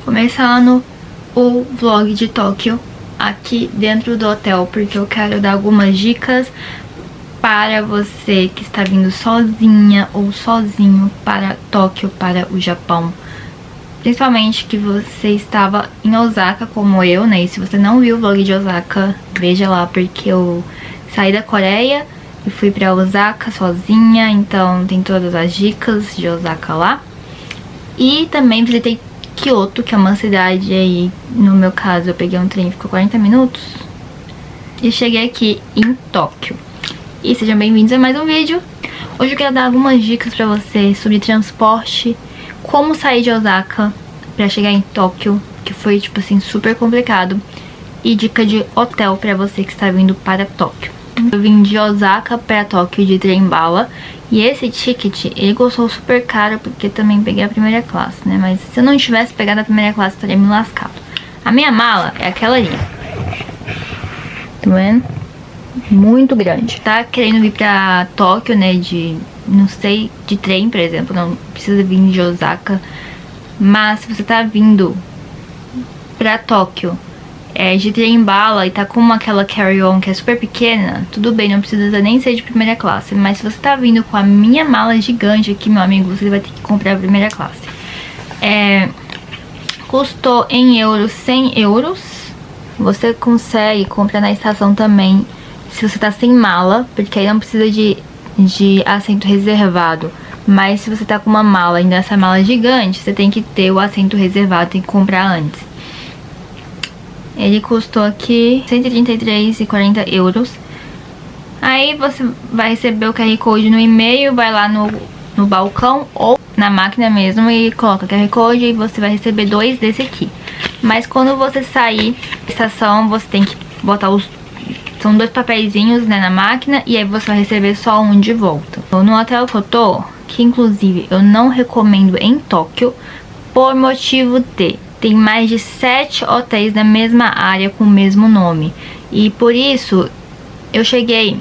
Começando o vlog de Tóquio aqui dentro do hotel, porque eu quero dar algumas dicas para você que está vindo sozinha ou sozinho para Tóquio, para o Japão. Principalmente que você estava em Osaka como eu, né? E se você não viu o vlog de Osaka, veja lá, porque eu saí da Coreia e fui para Osaka sozinha, então tem todas as dicas de Osaka lá. E também visitei Kyoto, que é uma cidade aí, no meu caso eu peguei um trem, ficou 40 minutos. E cheguei aqui em Tóquio. E sejam bem-vindos a mais um vídeo. Hoje eu quero dar algumas dicas pra vocês sobre transporte, como sair de Osaka pra chegar em Tóquio, que foi tipo assim super complicado. E dica de hotel pra você que está vindo para Tóquio. Eu vim de Osaka pra Tóquio de trem-bala. E esse ticket, ele custou super caro, porque também peguei a primeira classe, né? Mas se eu não tivesse pegado a primeira classe, eu teria me lascado. A minha mala é aquela ali. Tá vendo? Muito grande. Tá querendo vir pra Tóquio, né? Não sei, de trem, por exemplo. Não precisa vir de Osaka. Mas se você tá vindo pra Tóquio de trem-bala e tá com aquela carry-on que é super pequena, tudo bem, não precisa nem ser de primeira classe. Mas se você tá vindo com a minha mala gigante aqui, meu amigo, você vai ter que comprar a primeira classe. Custou em euros 100 euros. Você consegue comprar na estação também, se você tá sem mala, porque aí não precisa de assento reservado. Mas se você tá com uma mala, ainda essa mala gigante, você tem que ter o assento reservado, tem que comprar antes. Ele custou aqui 133,40 euros. Aí você vai receber o QR Code no e-mail, vai lá no balcão ou na máquina mesmo e coloca o QR Code e você vai receber 2 desse aqui. Mas quando você sair da estação, você tem que botar são 2 papeizinhos, né, na máquina, e aí você vai receber só um de volta. No hotel que eu tô, que inclusive eu não recomendo em Tóquio, por motivo de tem mais de 7 hotéis na mesma área com o mesmo nome. E por isso eu cheguei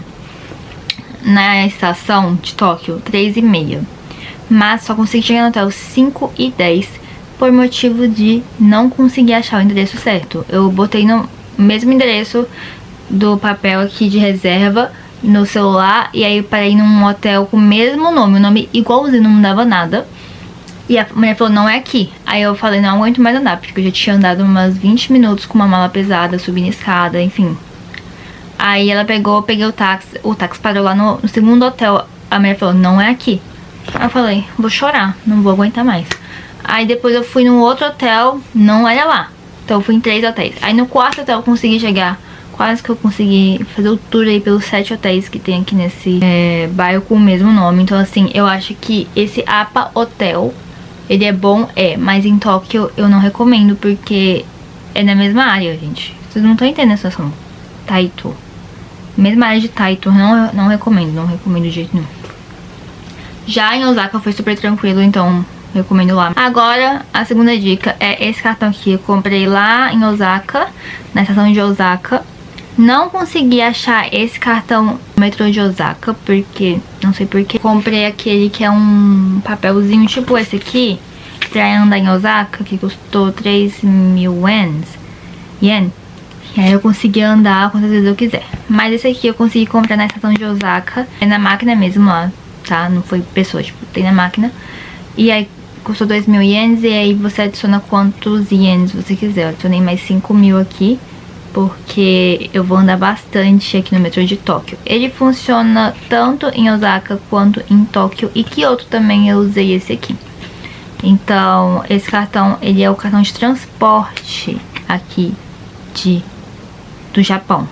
na estação de Tóquio 3h30. Mas só consegui chegar no hotel 5h10 por motivo de não conseguir achar o endereço certo. Eu botei no mesmo endereço do papel aqui de reserva no celular. E aí eu parei num hotel com o mesmo nome, o nome igualzinho, não mudava nada. E a mulher falou, não é aqui. Aí eu falei, não aguento mais andar, porque eu já tinha andado umas 20 minutos com uma mala pesada, subindo escada, enfim. Aí ela pegou, eu peguei o táxi parou lá no segundo hotel. A mulher falou, não é aqui. Aí eu falei, vou chorar, não vou aguentar mais. Aí depois eu fui num outro hotel, não era lá. Então eu fui em 3 hotéis. Aí no quarto hotel eu consegui chegar, quase que eu consegui fazer o tour aí pelos 7 hotéis que tem aqui nesse bairro com o mesmo nome. Então assim, eu acho que esse APA Hotel, ele é bom, mas em Tóquio eu não recomendo, porque é na mesma área, gente. Vocês não estão entendendo a situação. Taito. Mesma área de Taito, não recomendo de jeito nenhum. Já em Osaka foi super tranquilo, então recomendo lá. Agora, a segunda dica é esse cartão aqui. Eu comprei lá em Osaka, na estação de Osaka. Não consegui achar esse cartão no metrô de Osaka, porque, não sei porquê. Comprei aquele que é um papelzinho tipo esse aqui, pra andar em Osaka, que custou 3.000 yen. E aí eu consegui andar quantas vezes eu quiser. Mas esse aqui eu consegui comprar na estação de Osaka, é na máquina mesmo lá, tá? Não foi pessoa, tipo, tem na máquina. E aí custou 2.000 ienes, e aí você adiciona quantos ienes você quiser. Eu adicionei mais 5.000 aqui, porque eu vou andar bastante aqui no metrô de Tóquio. Ele funciona tanto em Osaka quanto em Tóquio, e Kyoto também eu usei esse aqui. Então esse cartão, ele é o cartão de transporte aqui do Japão.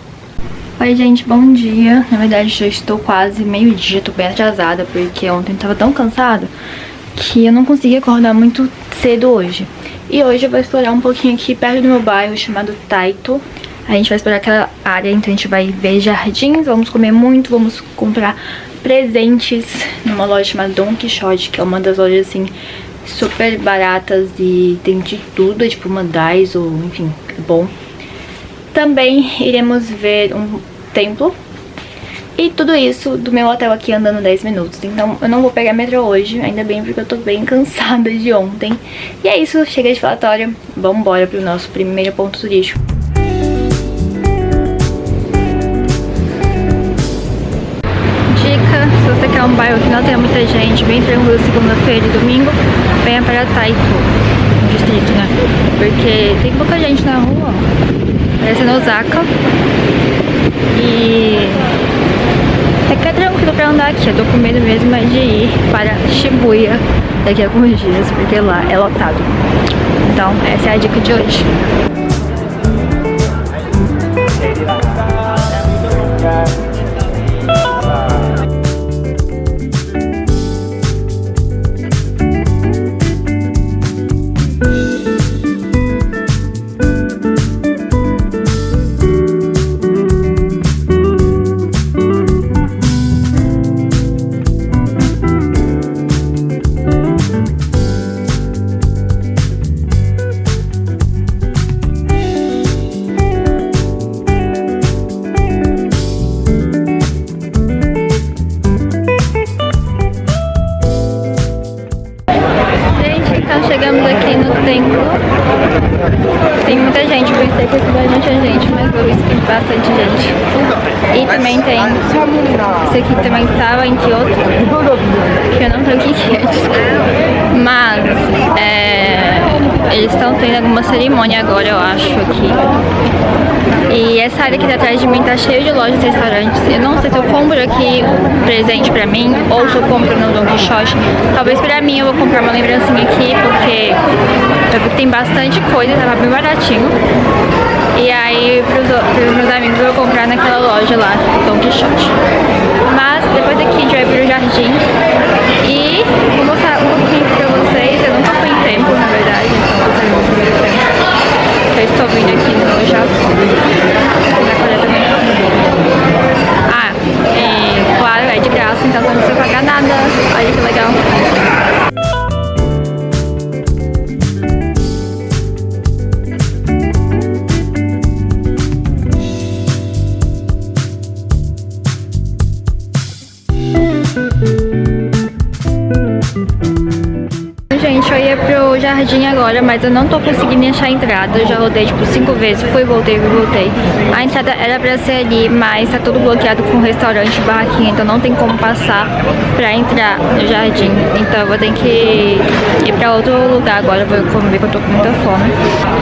Oi gente, bom dia. Na verdade já estou quase meio-dia, tô bem atrasada, porque ontem eu tava tão cansada que eu não consegui acordar muito cedo hoje. E hoje eu vou explorar um pouquinho aqui perto do meu bairro, chamado Taito. A gente vai explorar aquela área, então a gente vai ver jardins, vamos comer muito, vamos comprar presentes numa loja chamada Don Quixote, que é uma das lojas assim super baratas e tem de tudo, tipo uma Daiso, enfim, é bom. Também iremos ver um templo. E tudo isso do meu hotel aqui andando 10 minutos. Então eu não vou pegar metrô hoje, ainda bem, porque eu tô bem cansada de ontem. E é isso, chega de falatório. Vamos embora pro nosso primeiro ponto turístico. Dica, se você quer um bairro que não tenha muita gente, bem tranquilo segunda-feira e domingo, venha para Taito, distrito, né? Porque tem pouca gente na rua, parece no Osaka. E até que é tranquilo pra andar aqui. Eu tô com medo mesmo de ir para Shibuya daqui a alguns dias, porque lá é lotado. Então essa é a dica de hoje. Chegamos aqui no templo. Tem muita gente, pensei que aqui não tinha gente, mas eu vi que tem bastante gente. E também tem esse aqui também estava em Kyoto, que eu não sei o que é, mas eles estão tendo alguma cerimônia agora, eu acho, aqui. E essa área aqui atrás de mim tá cheia de lojas e restaurantes. Eu não sei se eu compro aqui um presente pra mim ou se eu compro no Don Quijote. Talvez pra mim eu vou comprar uma lembrancinha aqui, porque eu vi que tem bastante coisa, tava bem baratinho. E aí pros meus amigos eu vou comprar naquela loja lá, Don Quijote. Mas depois daqui a gente vai pro jardim e vou mostrar um pouquinho aqui pra vocês. Eu nunca fui em tempo, na verdade, então vou fazer o primeiro tempo. Eu estou vindo aqui no Japão. Na Coreia também. Ah, e claro, é de graça, então você não precisa pagar nada. Olha que legal. Gente, eu ia pro jardim agora, mas eu não tô conseguindo achar a entrada. Eu já rodei tipo 5 vezes, fui, voltei. A entrada era pra ser ali, mas tá tudo bloqueado com restaurante, barraquinha, então não tem como passar pra entrar no jardim. Então eu vou ter que ir pra outro lugar agora, vou comer, que eu tô com muita fome.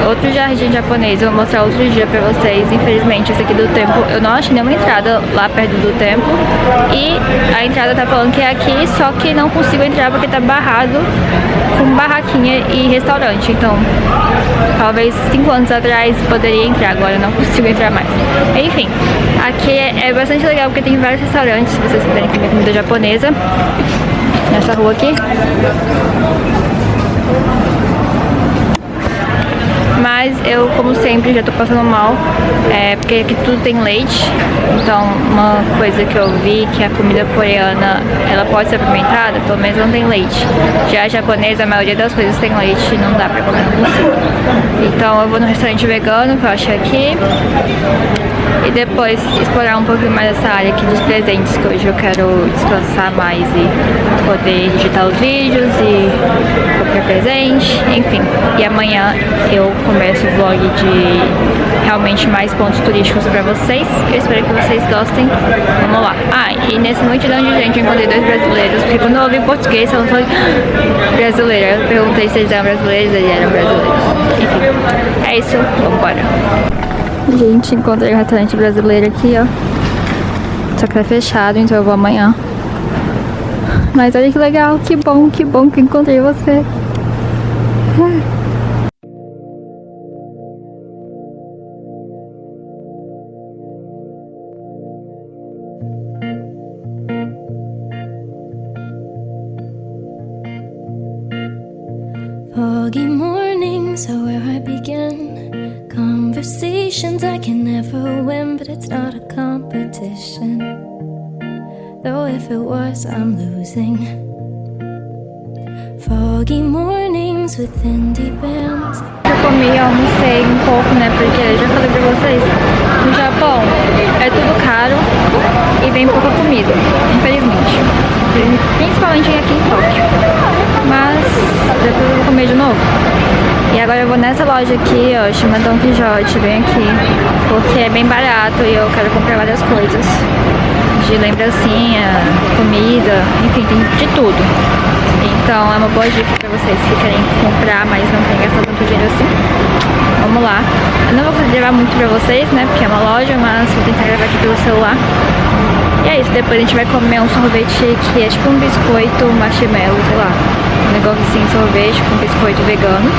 Outro jardim japonês, eu vou mostrar outro dia pra vocês. Infelizmente esse aqui do templo, eu não achei nenhuma entrada lá perto do templo. E a entrada tá falando que é aqui, só que não consigo entrar porque tá barrado com barraquinha e restaurante. Então talvez 5 anos atrás poderia entrar, agora eu não consigo entrar mais. Enfim, aqui é bastante legal porque tem vários restaurantes, se vocês quiserem comer comida japonesa, nessa rua aqui. Mas eu, como sempre, já tô passando mal, porque aqui tudo tem leite. Então uma coisa que eu vi, que a comida coreana, ela pode ser apimentada, pelo menos não tem leite. Já a japonesa, a maioria das coisas tem leite e não dá pra comer, não consigo. Então eu vou no restaurante vegano, que eu achei aqui. E depois explorar um pouquinho mais essa área aqui dos presentes, que hoje eu quero descansar mais e poder digitar os vídeos e comprar presente, enfim. E amanhã eu começo o vlog de realmente mais pontos turísticos pra vocês. Eu espero que vocês gostem. Vamos lá. Ah, e nessa multidão de gente eu encontrei 2 brasileiros, porque quando eu ouvi português eu não falei brasileira. Eu perguntei se eles eram brasileiros, eles eram brasileiros. Enfim, é isso, vambora. Gente, encontrei um restaurante brasileiro aqui, ó. Só que tá fechado, então eu vou amanhã. Mas olha que legal, que bom que encontrei você. Foggy mornings are where I begin. Conversations I can never win, but it's not a competition. Though if it was, I'm losing. Foggy mornings. friends with indie bands. Eu comi, eu almocei um pouco, né? Porque eu já falei pra vocês, no Japão é tudo caro e vem pouca comida, infelizmente. Principalmente aqui em Tóquio. Mas depois eu vou comer de novo. E agora eu vou nessa loja aqui, ó, chama Don Quijote, bem aqui, porque é bem barato e eu quero comprar várias coisas. De lembrancinha, comida, enfim, tem de tudo. Então é uma boa dica pra vocês que querem comprar, mas não querem gastar tanto dinheiro assim. Vamos lá. Eu não vou conseguir gravar muito pra vocês, né, porque é uma loja, mas vou tentar gravar aqui pelo celular. E é isso, depois a gente vai comer um sorvete que é tipo um biscoito marshmallow, sei lá. Um negócio assim, sorvete com biscoito vegano.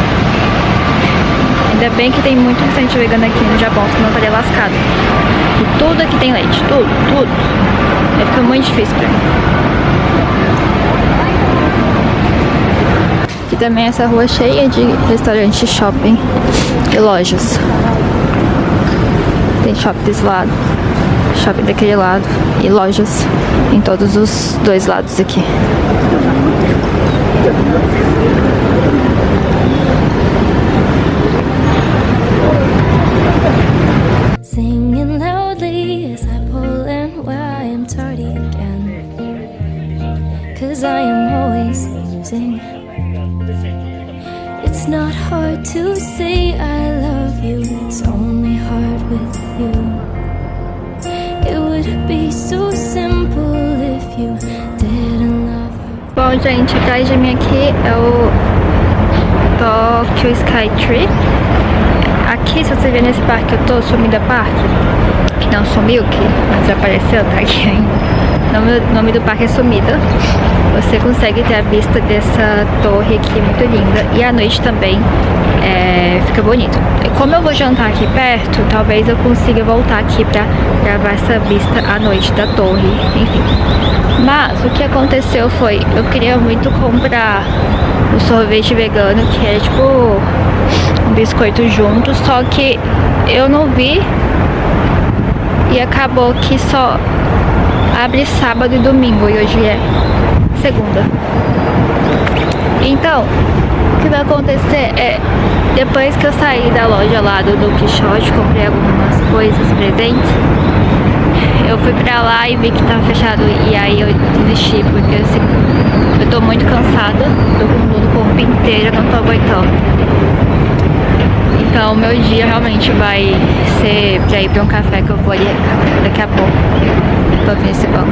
Ainda bem que tem muito restaurante vegano aqui no Japão, senão eu estaria lascado. E tudo aqui tem leite, tudo. Aí fica muito difícil pra mim. Aqui também é essa rua cheia de restaurantes, shopping e lojas. Tem shopping desse lado, shopping daquele lado e lojas em todos os dois lados aqui. Singing loudly as I pull in where I am tardy again. 'Cause I am always losing. It's not hard to say I love you, it's only hard with you. It would be so simple if you didn't love her. Bom, gente, atrás de mim aqui é o Tokyo Skytree. Aqui, se você ver nesse parque que eu tô, Sumida Park, que não sumiu, que desapareceu, tá aqui ainda. O nome do parque é Sumida. Você consegue ter a vista dessa torre aqui, muito linda. E à noite também fica bonito. Como eu vou jantar aqui perto, talvez eu consiga voltar aqui pra gravar essa vista à noite da torre, enfim. Mas o que aconteceu foi, eu queria muito comprar o sorvete vegano, que é tipo um biscoito junto, só que eu não vi e acabou que só abre sábado e domingo e hoje é segunda. Então, o que vai acontecer é, depois que eu sair da loja lá do Don Quijote, comprei algumas coisas, presentes, eu fui pra lá e vi que tava fechado e aí eu desisti, porque assim, eu tô muito cansada, tô com dor no corpo inteiro, não tô aguentando. Então meu dia realmente vai ser pra ir pra um café que eu vou ali daqui a pouco. Tô aqui nesse banco.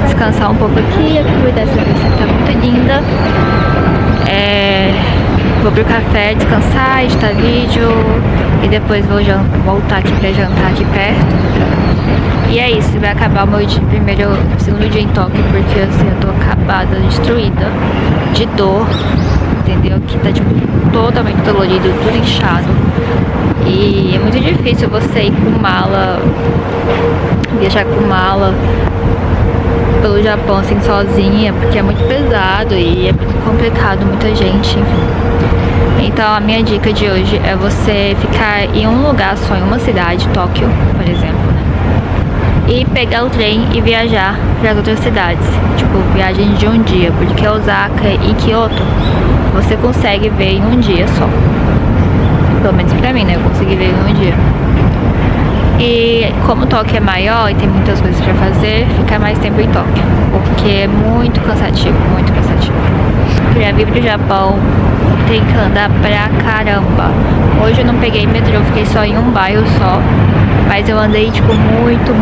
Descansar um pouco aqui, aproveitar essa vista que tá muito linda. Vou pro café, descansar, editar vídeo e depois vou voltar aqui pra jantar aqui perto. E é isso, vai acabar o meu segundo dia em Tóquio, porque assim, eu tô acabada, destruída, de dor, entendeu? Aqui tá tipo totalmente dolorido, tudo inchado. E é muito difícil você ir com mala, viajar com mala pelo Japão assim sozinha, porque é muito pesado e é muito complicado, muita gente, enfim. Então a minha dica de hoje é você ficar em um lugar só, em uma cidade, Tóquio, por exemplo, né? E pegar o trem e viajar para as outras cidades, tipo viagem de um dia, porque Osaka e Kyoto você consegue ver em um dia só. Pelo menos pra mim, né? Eu consegui ver em um dia. E como Tóquio é maior e tem muitas coisas pra fazer, ficar mais tempo em Tóquio, porque é muito cansativo, muito cansativo. Pra vir pro Japão tem que andar pra caramba. Hoje eu não peguei metrô, fiquei só em um bairro só, mas eu andei tipo muito,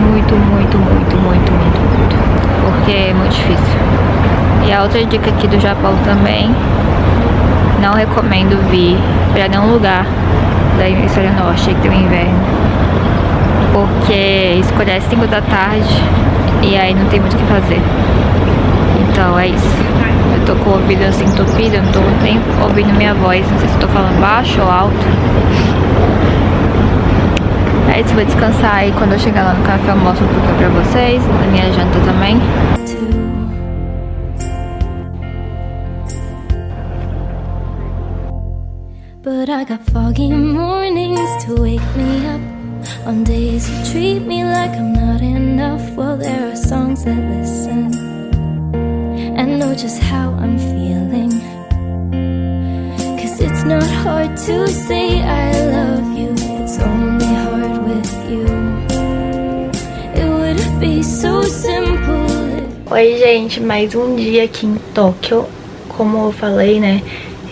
porque é muito difícil. E a outra dica aqui do Japão também, não recomendo vir pra nenhum lugar da hemisfério norte que tem o inverno, porque escurece 5 da tarde e aí não tem muito o que fazer. Então é isso. Eu tô com o ouvido assim entupido, eu não tô nem ouvindo minha voz, não sei se eu tô falando baixo ou alto. É isso, vou descansar e quando eu chegar lá no café eu mostro um pouquinho pra vocês, da minha janta também. But I got foggy mornings to wake me up. On days you treat me like I'm not enough. Well, there are songs that listen and know just how I'm feeling. It's not hard to say I love you, it's only hard with you. It would be so simple if... Oi gente, mais um dia aqui em Tóquio. Como eu falei, né,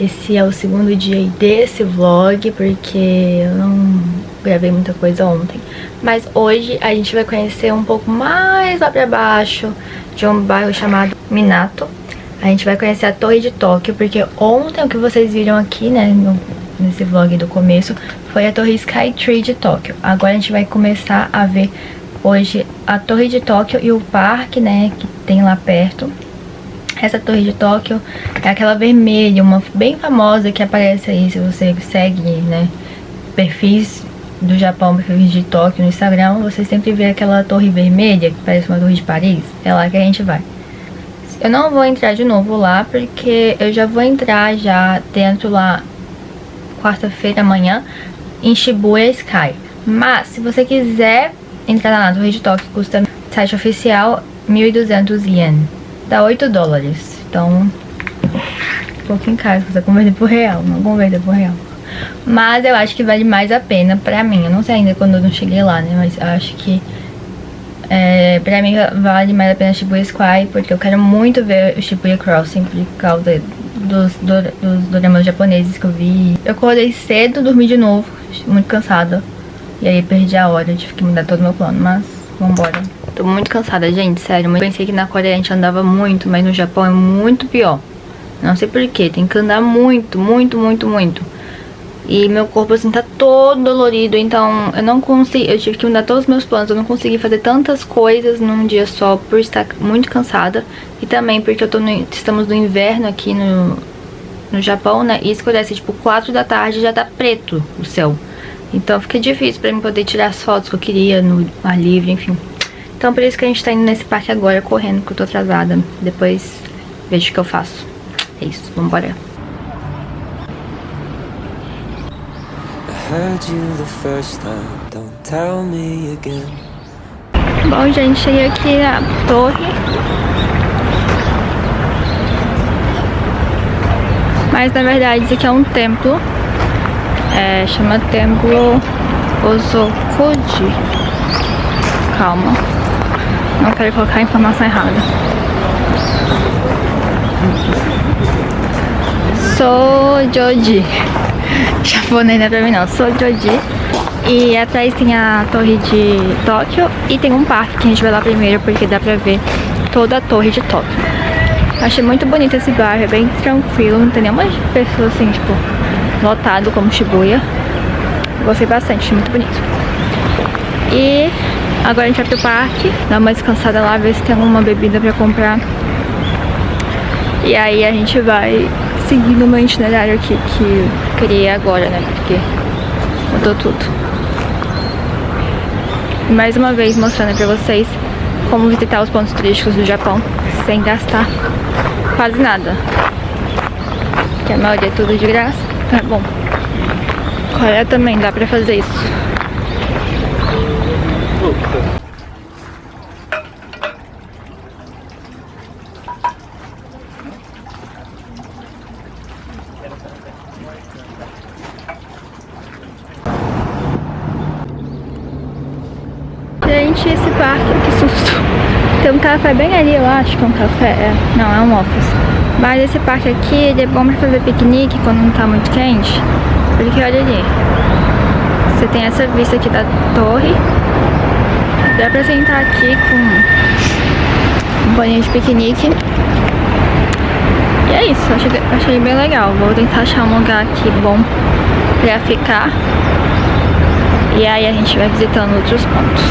esse é o segundo dia aí desse vlog, porque eu não gravei muita coisa ontem. Mas hoje a gente vai conhecer um pouco mais lá pra baixo de um bairro chamado Minato. A gente vai conhecer a Torre de Tóquio, porque ontem o que vocês viram aqui, né, nesse vlog do começo, foi a Torre Skytree de Tóquio. Agora a gente vai começar a ver hoje a Torre de Tóquio e o parque, né, que tem lá perto. Essa Torre de Tóquio é aquela vermelha, uma bem famosa que aparece aí, se você segue, né, perfis do Japão, perfis de Tóquio no Instagram, você sempre vê aquela torre vermelha, que parece uma torre de Paris. É lá que a gente vai. Eu não vou entrar de novo lá, porque eu já vou entrar já dentro lá quarta-feira amanhã em Shibuya Sky. Mas se você quiser entrar lá na Torre de Tóquio, custa site oficial 1.200 ien, dá 8 dólares. Então, um pouquinho caro, você converter por real, não converter por real. Mas eu acho que vale mais a pena pra mim. Eu não sei ainda quando eu não cheguei lá, né, mas eu acho que pra mim vale mais a pena Shibuya Sky, porque eu quero muito ver o Shibuya Crossing por causa dos doramas japoneses que eu vi. Eu acordei cedo, dormi de novo, muito cansada. E aí perdi a hora, tive que mudar todo o meu plano, mas vambora. Tô muito cansada, gente, sério. Eu pensei que na Coreia a gente andava muito, mas no Japão é muito pior. Não sei porquê, tem que andar muito, muito, muito, muito. E meu corpo assim tá todo dolorido, então eu não consegui, eu tive que mudar todos os meus planos. Eu não consegui fazer tantas coisas num dia só por estar muito cansada. E também porque estamos no inverno aqui no Japão, né? E escurece tipo 4 da tarde, já tá preto o céu. Então fica difícil pra mim poder tirar as fotos que eu queria no ar livre, enfim. Então por isso que a gente tá indo nesse parque agora, correndo, porque eu tô atrasada. Depois vejo o que eu faço. É isso, vambora. Bom, gente, cheguei aqui na torre. Mas na verdade isso aqui é um templo. Chama Templo Ozokuji. Calma, não quero colocar a informação errada. Sojoji. Japonês não é pra mim não, Sojoji. E atrás tem a Torre de Tóquio e tem um parque que a gente vai lá primeiro, porque dá pra ver toda a Torre de Tóquio. Achei muito bonito esse bairro, é bem tranquilo, não tem nenhuma pessoa assim, tipo, lotado como Shibuya. Gostei bastante, achei muito bonito. E agora a gente vai pro parque, dar uma descansada lá, ver se tem alguma bebida pra comprar. E aí a gente vai seguindo o meu itinerário aqui que eu criei agora, né, porque mudou tudo. E mais uma vez mostrando pra vocês como visitar os pontos turísticos do Japão sem gastar quase nada, que a maioria é tudo de graça. Tá bom, Coreia também dá pra fazer isso. Gente, esse parque, que susto. Tem um café bem ali, eu acho que é um café. Não, é um office. Mas esse parque aqui, ele é bom pra fazer piquenique quando não tá muito quente. Porque olha ali, você tem essa vista aqui da torre. Dá pra sentar aqui com um paninho de piquenique. E é isso, achei bem legal. Vou tentar achar um lugar aqui bom pra ficar. E aí a gente vai visitando outros pontos.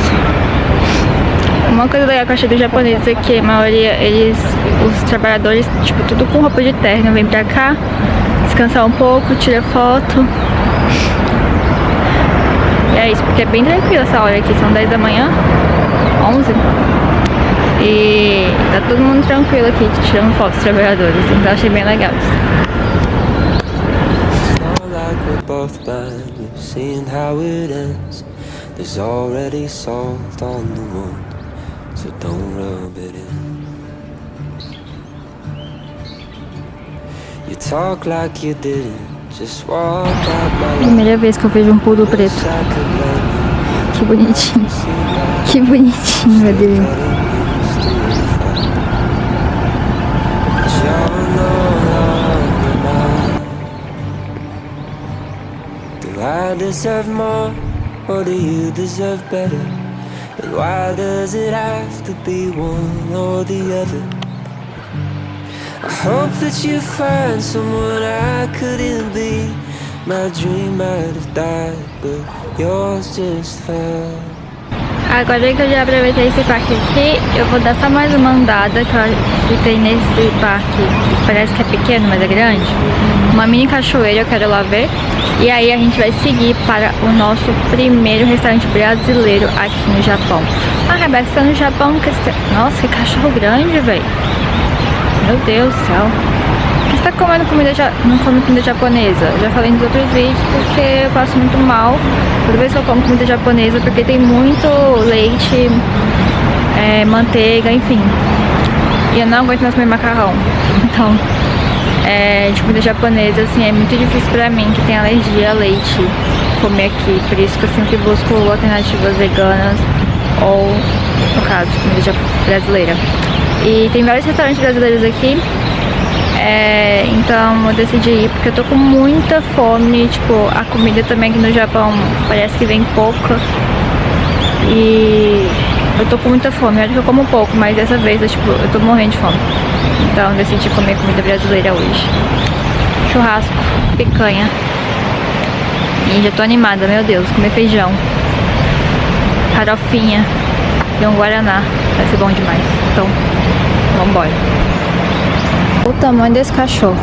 Uma coisa legal que eu achei dos japoneses é que a maioria, os trabalhadores, tipo, tudo com roupa de terno, vem pra cá, descansar um pouco, tira foto. E é isso, porque é bem tranquilo essa hora aqui, são 10 da manhã, 11. E tá todo mundo tranquilo aqui, tirando fotos dos trabalhadores, então eu achei bem legal isso. Both blind, we've seen how it ends. There's already salt on the wound, so don't rub it in. You talk like you didn't Primeira vez que eu vejo um poodle preto. Que bonitinho. Que bonitinho, meu Deus. Do I deserve more, or do you deserve better? And why does it have to be one or the other? I hope that you find someone I couldn't be. My dream might have died, but yours just fell. Agora que eu já aproveitei esse parque aqui, eu vou dar só mais uma andada que tem nesse parque. Parece que é pequeno, mas é grande. Uma mini cachoeira, eu quero lá ver. E aí a gente vai seguir para o nosso primeiro restaurante brasileiro aqui no Japão. Ah, Rebeca, você tá no Japão? Nossa, que cachorro grande, velho. Meu Deus do céu. Por que você tá comendo comida não come comida japonesa? Eu já falei nos outros vídeos porque eu passo muito mal toda vez que eu como comida japonesa, porque tem muito leite, manteiga, enfim. E eu não aguento mais comer macarrão. Então, de comida japonesa, assim, é muito difícil pra mim, que tem alergia a leite, comer aqui. Por isso que eu sempre busco alternativas veganas ou, no caso, comida brasileira. E tem vários restaurantes brasileiros aqui. Então eu decidi ir porque eu tô com muita fome. Tipo, a comida também aqui no Japão parece que vem pouca. E eu tô com muita fome. Eu acho que eu como pouco, mas dessa vez eu tô morrendo de fome. Então eu decidi comer comida brasileira hoje. Churrasco, picanha. E já tô animada, meu Deus, comer feijão, farofinha e um guaraná. Vai ser bom demais. Então, vambora. O tamanho desse cachorro.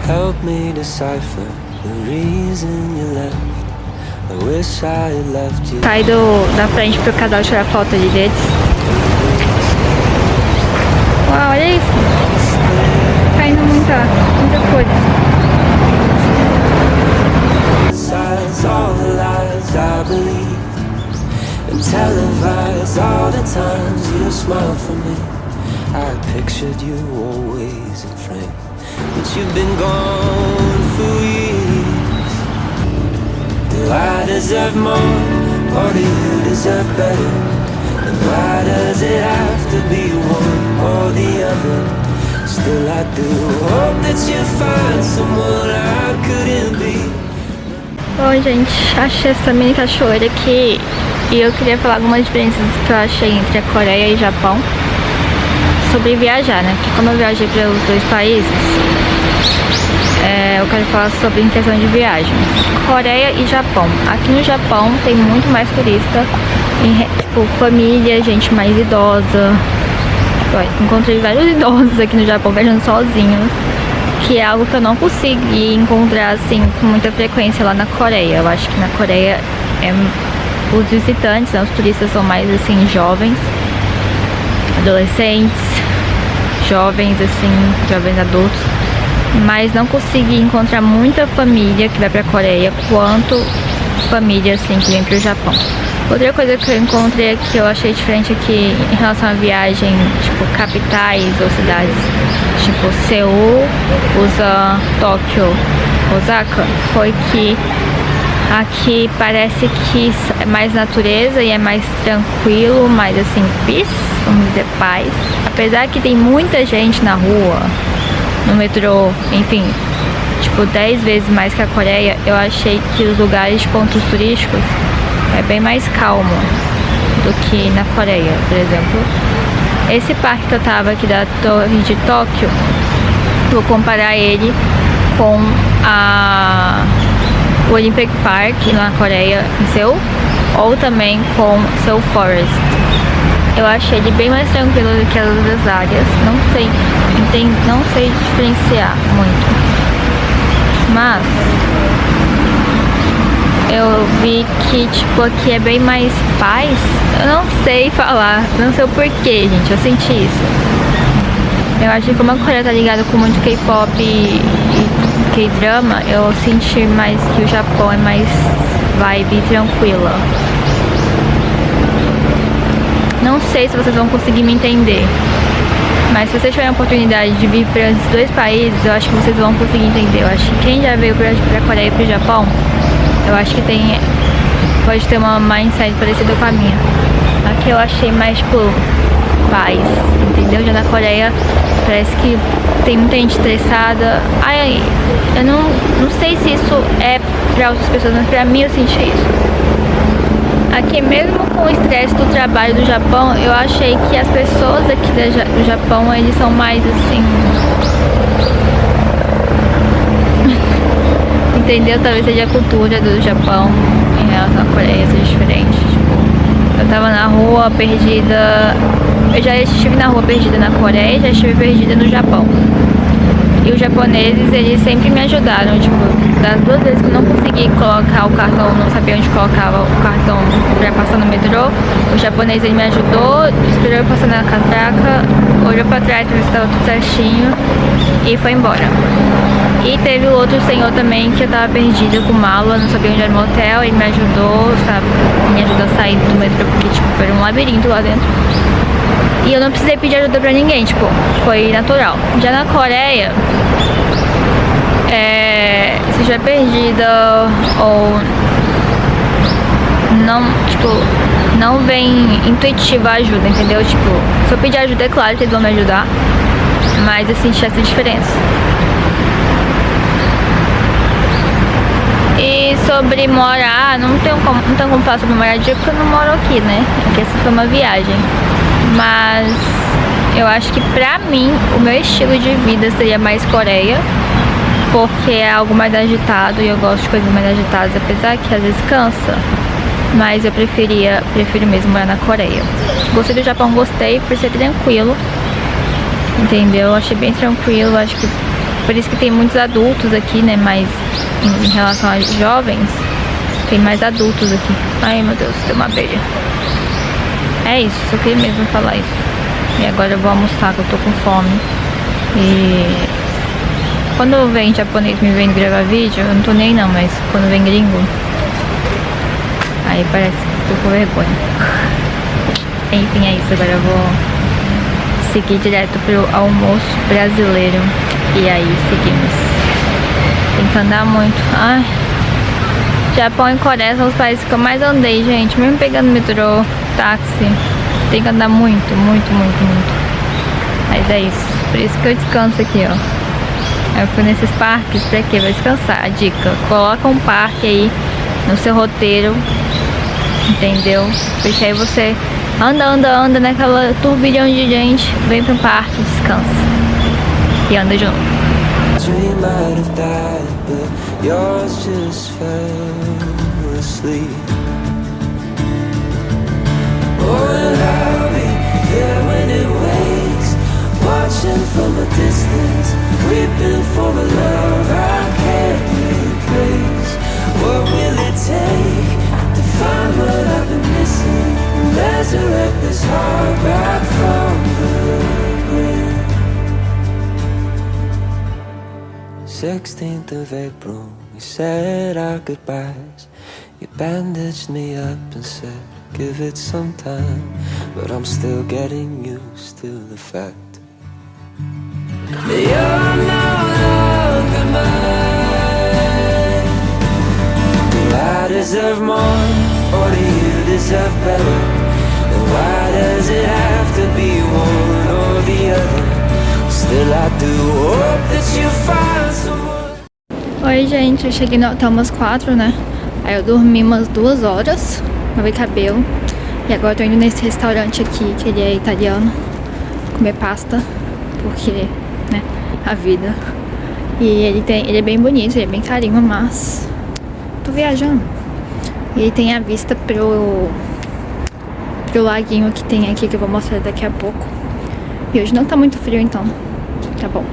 Help me decipher the reason you left. I wish I had left you. Sai da frente pro casal tirar foto ali deles. Uau, olha isso. Caindo muita coisa. All the lies I believe, and televise all the times you smiled for me. I pictured you always in frame, but you've been gone for years. Do I deserve more, or do you deserve better? And why does it have to be one or the other? Still I do hope that you find someone I couldn't be. Bom, gente, achei essa mini cachoeira aqui e eu queria falar algumas diferenças que eu achei entre a Coreia e o Japão sobre viajar, né? Porque como eu viajei para os dois países, eu quero falar sobre a questão de viagem. Coreia e Japão. Aqui no Japão tem muito mais turista, tipo, família, gente mais idosa. Eu encontrei vários idosos aqui no Japão viajando sozinhos, que é algo que eu não consegui encontrar assim com muita frequência lá na Coreia. Eu acho que na Coreia os visitantes, né, os turistas são mais assim jovens, adolescentes, jovens adultos, mas não consegui encontrar muita família que vai pra Coreia quanto família assim que vem pro Japão. Outra coisa que eu encontrei que eu achei diferente aqui em relação à viagem, tipo capitais ou cidades, tipo Seul, Busan, Tóquio, Osaka, foi que aqui parece que é mais natureza e é mais tranquilo, mais assim, peace, vamos dizer, paz. Apesar que tem muita gente na rua, no metrô, enfim, tipo 10 vezes mais que a Coreia, eu achei que os lugares de pontos turísticos é bem mais calmo do que na Coreia, por exemplo. Esse parque que eu tava aqui da Torre de Tóquio, vou comparar ele com o Olympic Park na Coreia, em Seul, ou também com Seoul Forest. Eu achei ele bem mais tranquilo do que as outras áreas. Não sei diferenciar muito, mas eu vi que tipo aqui é bem mais paz. Eu não sei falar, não sei o porquê, gente, eu senti isso. Eu acho que como a Coreia tá ligada com muito K-pop e K-drama, eu senti mais que o Japão é mais vibe tranquila. Não sei se vocês vão conseguir me entender, mas se vocês tiverem a oportunidade de vir para esses dois países, eu acho que vocês vão conseguir entender. Eu acho que quem já veio pra Coreia e pro Japão, eu acho que pode ter uma mindset parecida com a minha. Aqui eu achei mais, tipo, paz, entendeu? Já na Coreia parece que tem muita gente estressada. Ai, eu não sei se isso é pra outras pessoas, mas pra mim eu senti isso. Aqui mesmo com o estresse do trabalho do Japão, eu achei que as pessoas aqui do Japão, eles são mais assim... Entendeu? Talvez seja a cultura do Japão em relação à Coreia seja diferente. Tipo, eu tava na rua perdida... Eu já estive na rua perdida na Coreia e já estive perdida no Japão. E os japoneses, eles sempre me ajudaram, tipo, das 2 vezes que eu não consegui colocar o cartão, não sabia onde colocava o cartão pra passar no metrô, o japonês, ele me ajudou, esperou eu passar na catraca, olhou pra trás pra ver se tava tudo certinho e foi embora. E teve o outro senhor também que eu tava perdida com mala, não sabia onde era o motel, ele me ajudou, sabe, me ajudou a sair do metrô porque, tipo, era um labirinto lá dentro. E eu não precisei pedir ajuda pra ninguém, tipo, foi natural. Já na Coreia, se estiver perdida ou não, tipo, não vem intuitiva a ajuda, entendeu? Tipo, se eu pedir ajuda, é claro que eles vão me ajudar, mas eu senti essa diferença. E sobre morar, não tenho como falar sobre moradia porque eu não moro aqui, né? Porque essa foi uma viagem. Mas eu acho que pra mim, o meu estilo de vida seria mais Coreia, porque é algo mais agitado e eu gosto de coisas mais agitadas, apesar que às vezes cansa. Mas eu prefiro mesmo morar na Coreia. Gostei do Japão, gostei por ser tranquilo, entendeu? Achei bem tranquilo, acho que por isso que tem muitos adultos aqui, né? Mas em relação a jovens, tem mais adultos aqui. Ai meu Deus, tem uma abelha. É isso, só queria mesmo falar isso. E agora eu vou almoçar, que eu tô com fome. E quando vem japonês me vendo gravar vídeo, eu não tô nem não, mas quando vem gringo, aí parece que tô com vergonha. Enfim, é isso, agora eu vou seguir direto pro almoço brasileiro. E aí seguimos. Tem que andar muito. Ai, Japão e Coreia são os países que eu mais andei, gente. Mesmo pegando metrô, táxi, tem que andar muito, muito, muito, muito. Mas é isso. Por isso que eu descanso aqui, ó. Eu fui nesses parques pra quê? Vai descansar. A dica, coloca um parque aí no seu roteiro, entendeu? Porque aí você anda naquela turbilhão de gente, vem pro parque, descansa e anda de novo. Dream might have died, but yours just fell asleep. Oh, and I'll be there when it wakes, watching from a distance, weeping for a love I can't replace. What will it take to find what I've been missing and resurrect this heart back from the grave? 16th of April, we said our goodbyes. You bandaged me up and said, give it some time. But I'm still getting used to the fact that you're no longer mine. Do I deserve more, or do you deserve better? And why does it have to be one or the other? Still I do hope that you find someone. Oi gente, eu cheguei no hotel umas 4, né? Aí eu dormi umas 2 horas, lavei cabelo. E agora eu tô indo nesse restaurante aqui, que ele é italiano, comer pasta, porque, né, a vida. E ele é bem bonito, ele é bem carinho, mas tô viajando. E ele tem a vista pro laguinho que tem aqui, que eu vou mostrar daqui a pouco. E hoje não tá muito frio, então tá bom.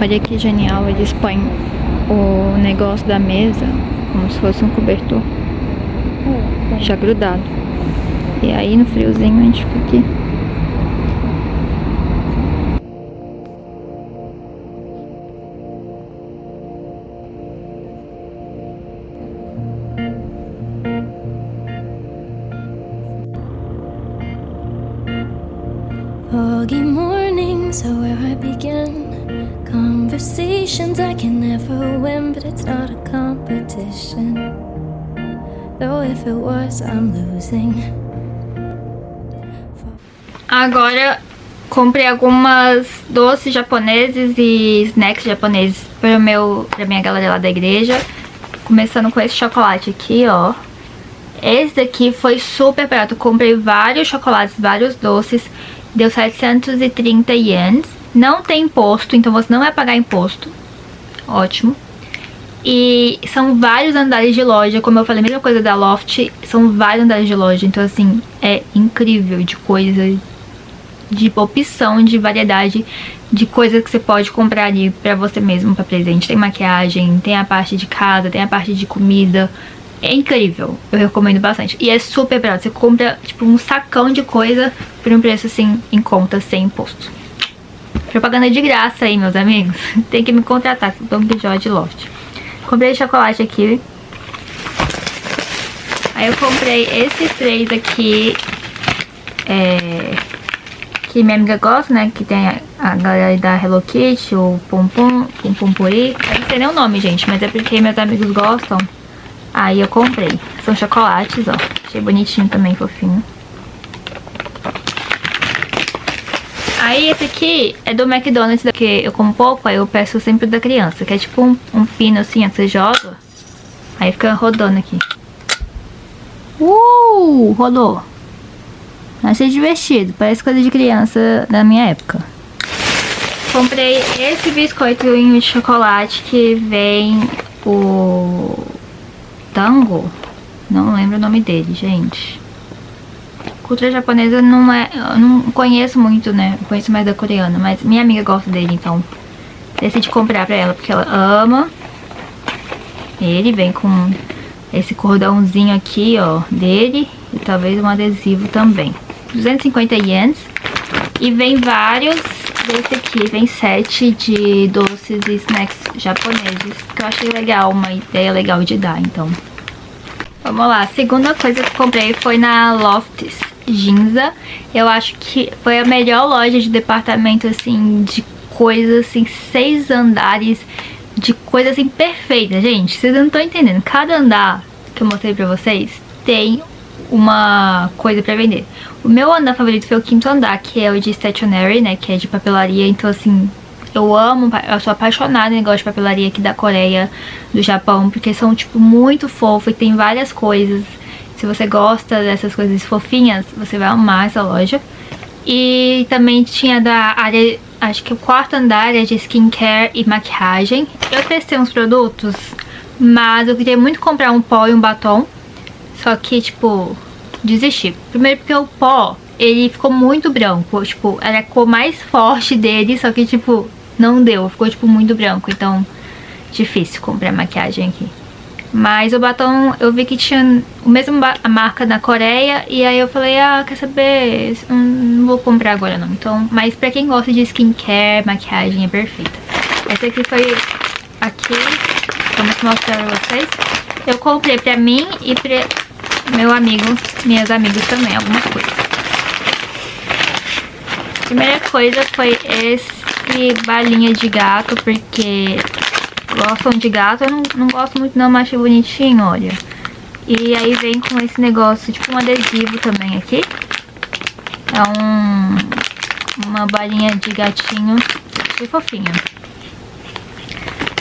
Olha que genial, eles põem o negócio da mesa como se fosse um cobertor já grudado. E aí no friozinho a gente fica aqui. Foggy mornings are where I begin. Conversations I can never win, but it's not a competition. Though if it was, I'm losing. Agora comprei algumas doces japoneses e snacks japoneses pra minha galera lá da igreja. Começando com esse chocolate aqui, ó. Esse daqui foi super barato. Eu comprei vários chocolates, vários doces. Deu 730 ienes. Não tem imposto, então você não vai pagar imposto. Ótimo. E são vários andares de loja. Como eu falei, a mesma coisa da Loft. São vários andares de loja. Então, assim, é incrível de coisa, de opção, de variedade de coisas que você pode comprar ali pra você mesmo, pra presente. Tem maquiagem, tem a parte de casa, tem a parte de comida. É incrível, eu recomendo bastante. E é super barato, você compra tipo um sacão de coisa por um preço assim, em conta, sem imposto. Propaganda de graça aí, meus amigos. Tem que me contratar, que eu tô de Loft. Comprei chocolate aqui. Aí eu comprei esses três aqui, que minha amiga gosta, né? Que tem a galera da Hello Kitty, o Pum Puri. Eu não sei nem o nome, gente, mas é porque meus amigos gostam. Aí eu comprei. São chocolates, ó. Achei bonitinho também, fofinho. Aí esse aqui é do McDonald's, que eu como pouco, aí eu peço sempre da criança. Que é tipo um pino assim, ó, que você joga. Aí fica rodando aqui. Rodou. Achei divertido. Parece coisa de criança da minha época. Comprei esse biscoitinho de chocolate que vem o... Tango? Não lembro o nome dele, gente. Cultura japonesa não é... Eu não conheço muito, né? Eu conheço mais da coreana, mas minha amiga gosta dele, então decidi comprar pra ela, porque ela ama. Ele vem com esse cordãozinho aqui, ó, dele. E talvez um adesivo também. 250 ienes. E vem vários desse aqui. Vem 7 de doces e snacks japoneses, que eu achei legal, uma ideia legal de dar, então. Vamos lá, a segunda coisa que eu comprei foi na Lofts Ginza. Eu acho que foi a melhor loja de departamento, assim, de coisas, assim, 6 andares de coisas, assim, perfeitas, gente. Vocês não estão entendendo. Cada andar que eu mostrei pra vocês tem uma coisa pra vender. O meu andar favorito foi o 5º andar, que é o de stationery, né, que é de papelaria. Então, assim, eu sou apaixonada em negócio de papelaria aqui da Coreia, do Japão, porque são, tipo, muito fofo e tem várias coisas. Se você gosta dessas coisas fofinhas, você vai amar essa loja. E também tinha da área, acho que o 4º andar é de skincare e maquiagem. Eu testei uns produtos, mas eu queria muito comprar um pó e um batom. Só que, tipo, desisti. Primeiro porque o pó, ele ficou muito branco. Tipo, era a cor mais forte dele, só que, tipo, não deu. Ficou, tipo, muito branco. Então, difícil comprar maquiagem aqui. Mas o batom, eu vi que tinha o mesmo marca na Coreia. E aí eu falei, quer saber? Não vou comprar agora, não. Então, mas pra quem gosta de skincare, maquiagem é perfeita. Essa aqui foi aqui. Vamos mostrar pra vocês. Eu comprei pra mim e pra minhas amigas também, algumas coisas. A primeira coisa foi esse balinha de gato, porque gostam de gato, eu não gosto muito não, mas achei bonitinho, olha. E aí vem com esse negócio, tipo um adesivo também aqui. É uma balinha de gatinho, que fofinha.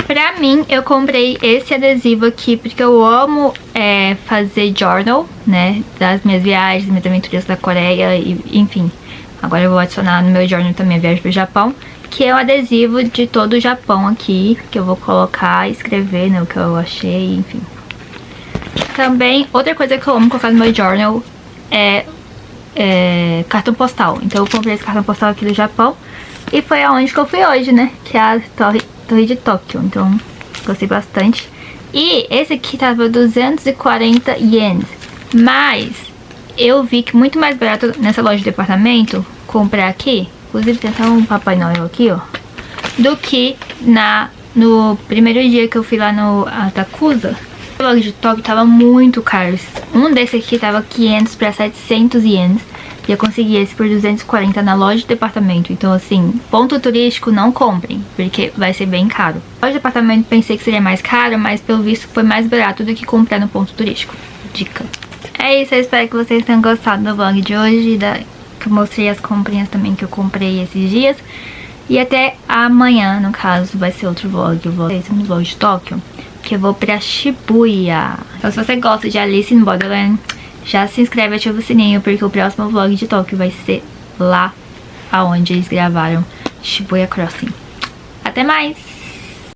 Pra mim, eu comprei esse adesivo aqui porque eu amo fazer journal, né, das minhas viagens, minhas aventuras da Coreia, e, enfim. Agora eu vou adicionar no meu journal também a viagem pro Japão, que é o adesivo de todo o Japão aqui, que eu vou colocar e escrever, né, o que eu achei, enfim. Também, outra coisa que eu amo colocar no meu journal é cartão postal. Então eu comprei esse cartão postal aqui do Japão e foi aonde que eu fui hoje, né, que é a Torre Torre de Tóquio, então gostei bastante. E esse aqui tava 240 ienes, mas eu vi que muito mais barato nessa loja de departamento comprar aqui, inclusive tem até um Papai Noel aqui, ó, do que no primeiro dia que eu fui lá no Atakusa. A loja de Tóquio tava muito caro. Um desse aqui tava 500 para 700 ienes. E eu consegui esse por 240 na loja de departamento. Então, assim, ponto turístico não comprem, porque vai ser bem caro. Loja de departamento pensei que seria mais caro, mas pelo visto foi mais barato do que comprar no ponto turístico. Dica. É isso, eu espero que vocês tenham gostado do vlog de hoje, que eu mostrei as comprinhas também que eu comprei esses dias. E até amanhã, no caso, vai ser outro vlog. Eu vou fazer um vlog de Tóquio, que eu vou pra Shibuya. Então, se você gosta de Alice in Borderland, já se inscreve e ativa o sininho, porque o próximo vlog de Tóquio vai ser lá aonde eles gravaram Shibuya Crossing. Até mais!